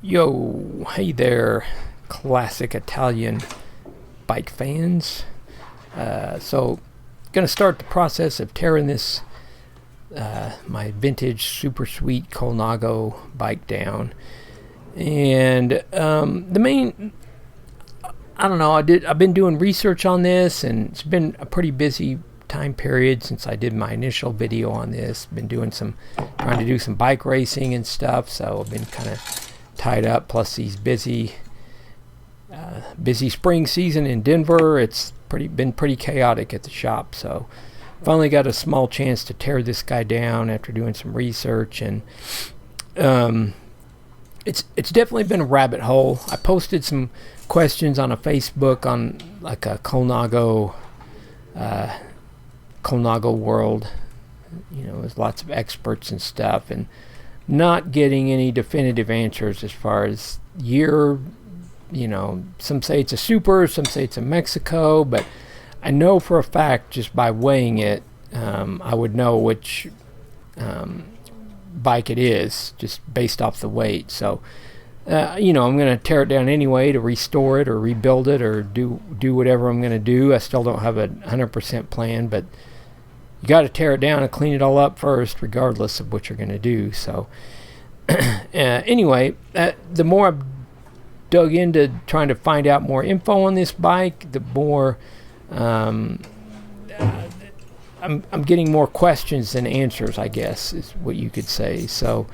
Yo, hey there, classic Italian bike fans. Gonna start the process of tearing this my vintage super sweet Colnago bike down. And the main, I don't know, I've been doing research on this, and it's been a pretty busy time period since I did my initial video on this. Been trying to do some bike racing and stuff, so I've been kind of tied up, plus these busy spring season in Denver. It's been pretty chaotic at the shop, so finally got a small chance to tear this guy down after doing some research. And it's definitely been a rabbit hole. I posted some questions on a Facebook on like a Colnago world. There's lots of experts and stuff, and not getting any definitive answers as far as year. Some say it's a super, some say it's a Mexico, but I know for a fact just by weighing it, I would know which bike it is just based off the weight. So I'm going to tear it down anyway to restore it or rebuild it or do whatever I'm going to do. I still don't have a 100% plan, but you got to tear it down and clean it all up first, regardless of what you're going to do. So anyway, the more I've dug into trying to find out more info on this bike, the more I'm getting more questions than answers, I guess, is what you could say. So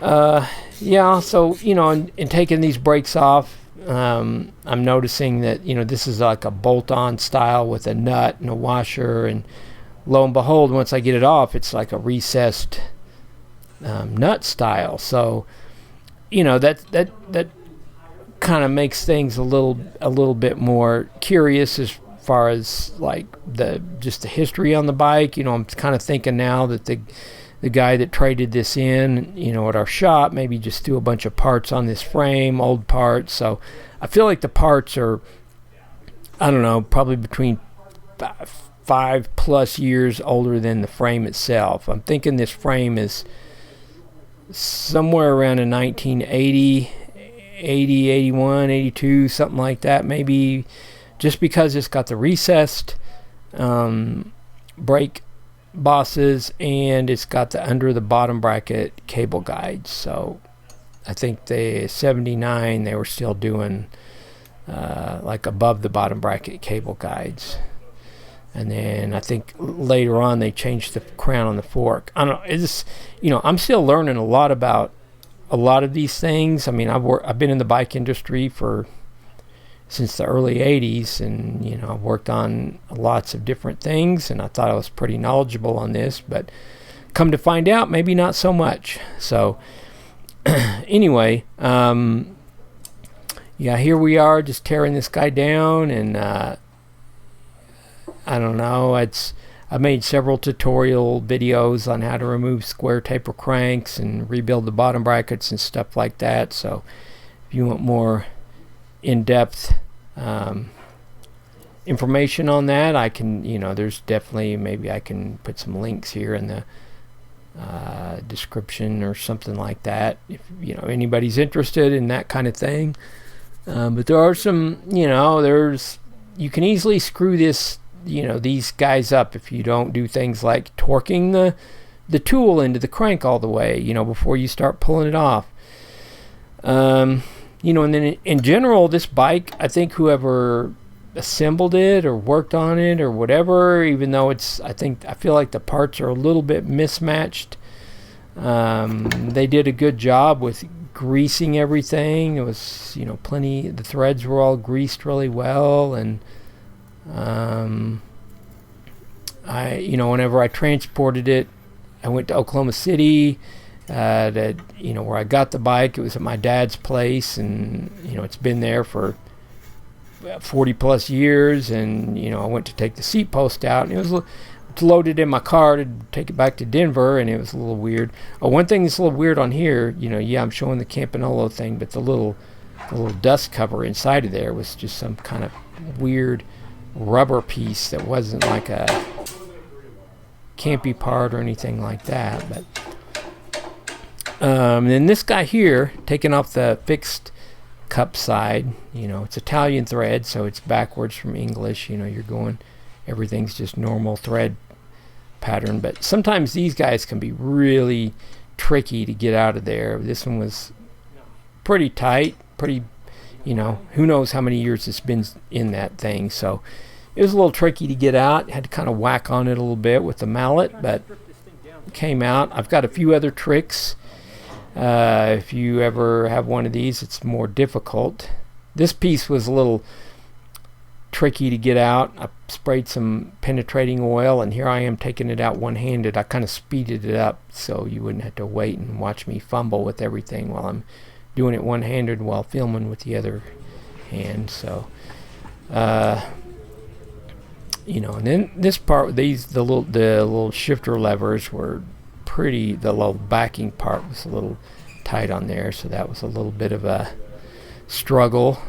in taking these brakes off, I'm noticing that this is like a bolt-on style with a nut and a washer, and lo and behold, once I get it off, it's like a recessed nut style. So that kind of makes things a little bit more curious as far as like the history on the bike. I'm kind of thinking now that the guy that traded this in, at our shop, maybe just threw a bunch of parts on this frame, old parts. So I feel like the parts are, I don't know, probably between 5+ years older than the frame itself. I'm thinking this frame is somewhere around in 1980, 81, 82, something like that. Maybe just because it's got the recessed brake bosses and it's got the under the bottom bracket cable guides. So I think the 79 they were still doing like above the bottom bracket cable guides. And then I think later on they changed the crown on the fork. I don't know. It's I'm still learning a lot about a lot of these things. I mean, I've been in the bike industry since the early 80s, and I've worked on lots of different things, and I thought I was pretty knowledgeable on this, but come to find out, maybe not so much. So anyway, here we are just tearing this guy down, and I don't know. I made several tutorial videos on how to remove square taper cranks and rebuild the bottom brackets and stuff like that. So if you want more in-depth information on that, I can, there's definitely, maybe I can put some links here in the description or something like that if anybody's interested in that kind of thing. But there are some, you can easily screw these guys up if you don't do things like torquing the tool into the crank all the way, before you start pulling it off. And then in general, this bike, I think whoever assembled it or worked on it or whatever, even though I feel like the parts are a little bit mismatched, they did a good job with greasing everything. It was, the threads were all greased really well, and whenever I transported it, I went to Oklahoma City, where I got the bike. It was at my dad's place, and it's been there for 40+ years. And I went to take the seat post out, and it was loaded in my car to take it back to Denver, and it was a little weird. One thing that's a little weird on here, I'm showing the Campanolo thing, but the little dust cover inside of there was just some kind of weird rubber piece that wasn't like a campy part or anything like that. But Then this guy here, taking off the fixed cup side, it's Italian thread, so it's backwards from English. You're going, everything's just normal thread pattern, but sometimes these guys can be really tricky to get out of there. This one was pretty tight, pretty, who knows how many years it's been in that thing, so it was a little tricky to get out. Had to kind of whack on it a little bit with the mallet, but it came out. I've got a few other tricks. If you ever have one of these, it's more difficult. This piece was a little tricky to get out. I sprayed some penetrating oil, and here I am taking it out one-handed. I kind of speeded it up so you wouldn't have to wait and watch me fumble with everything while I'm doing it one-handed while filming with the other hand. So and then this part, the little shifter levers were pretty, the little backing part was a little tight on there, so that was a little bit of a struggle.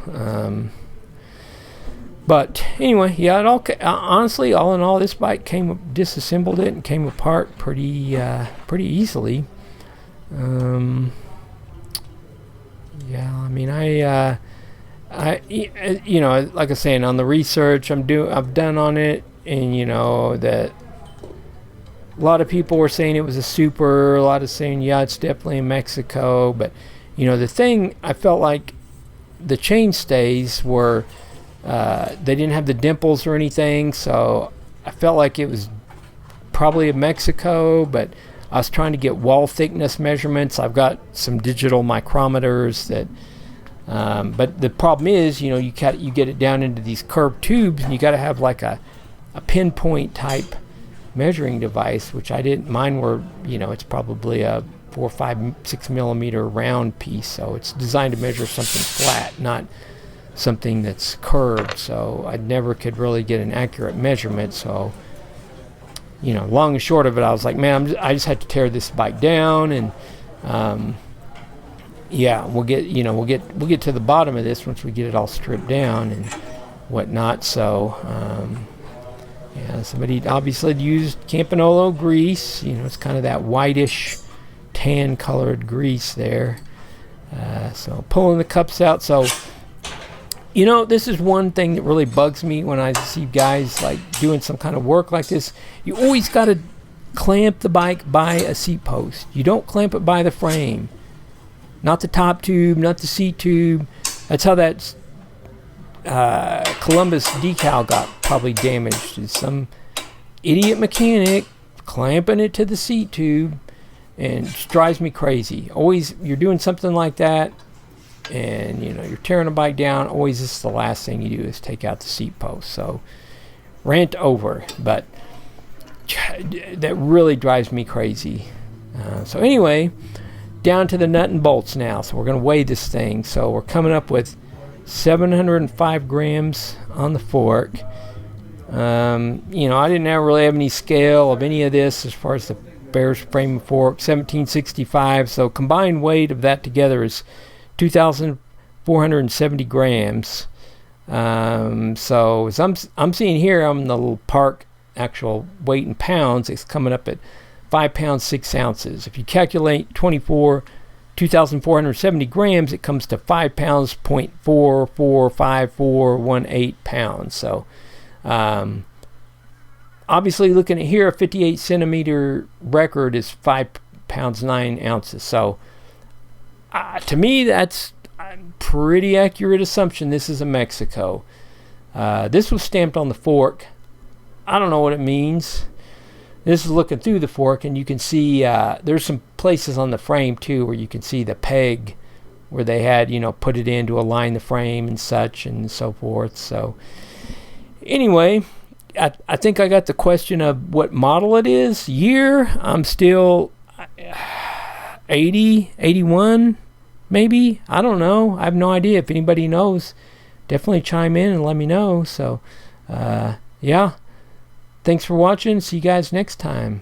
But anyway, yeah, honestly, all in all, this bike disassembled it and came apart pretty easily. Yeah, I mean, I like I was saying, on the research I've done on it, and that a lot of people were saying it was a super, a lot of saying, yeah, it's definitely in Mexico, but the thing, I felt like the chain stays were, they didn't have the dimples or anything, so I felt like it was probably in Mexico, but I was trying to get wall thickness measurements. I've got some digital micrometers that, but the problem is, you get it down into these curved tubes, and you got to have like a pinpoint type measuring device, which I didn't. Mine were, it's probably a 4, 5, 6 millimeter round piece, so it's designed to measure something flat, not something that's curved. So I never could really get an accurate measurement. So long and short of it, I was like, man, I just had to tear this bike down, and yeah, we'll get to the bottom of this once we get it all stripped down and whatnot. So yeah, somebody obviously used Campanolo grease. It's kind of that whitish tan colored grease there. So pulling the cups out. So this is one thing that really bugs me when I see guys like doing some kind of work like this. You always got to clamp the bike by a seat post. You don't clamp it by the frame. Not the top tube, not the seat tube. That's how that Columbus decal got probably damaged. Is some idiot mechanic clamping it to the seat tube, and it drives me crazy. Always, you're doing something like that, and you're tearing a bike down. Always, this is the last thing you do is take out the seat post. So, rant over. But that really drives me crazy. So anyway, down to the nut and bolts now. So we're going to weigh this thing. So we're coming up with 705 grams on the fork. I didn't really have any scale of any of this as far as the Bear's frame fork. 1765. So combined weight of that together is 2,470 grams. So as I'm seeing here on the little Park actual weight in pounds, it's coming up at 5 pounds 6 ounces. If you calculate 2,470 grams, it comes to 5 pounds 0.445418 pounds. So obviously looking at here, a 58 centimeter record is 5 pounds 9 ounces. So to me, that's a pretty accurate assumption. This is a Mexico. This was stamped on the fork. I don't know what it means. This is looking through the fork, and you can see there's some places on the frame too where you can see the peg where they had put it in to align the frame and such and so forth. So anyway, I think I got the question of what model it is. Year, I'm still 80, 81 maybe. I don't know. I have no idea. If anybody knows, definitely chime in and let me know. So yeah, thanks for watching. See you guys next time.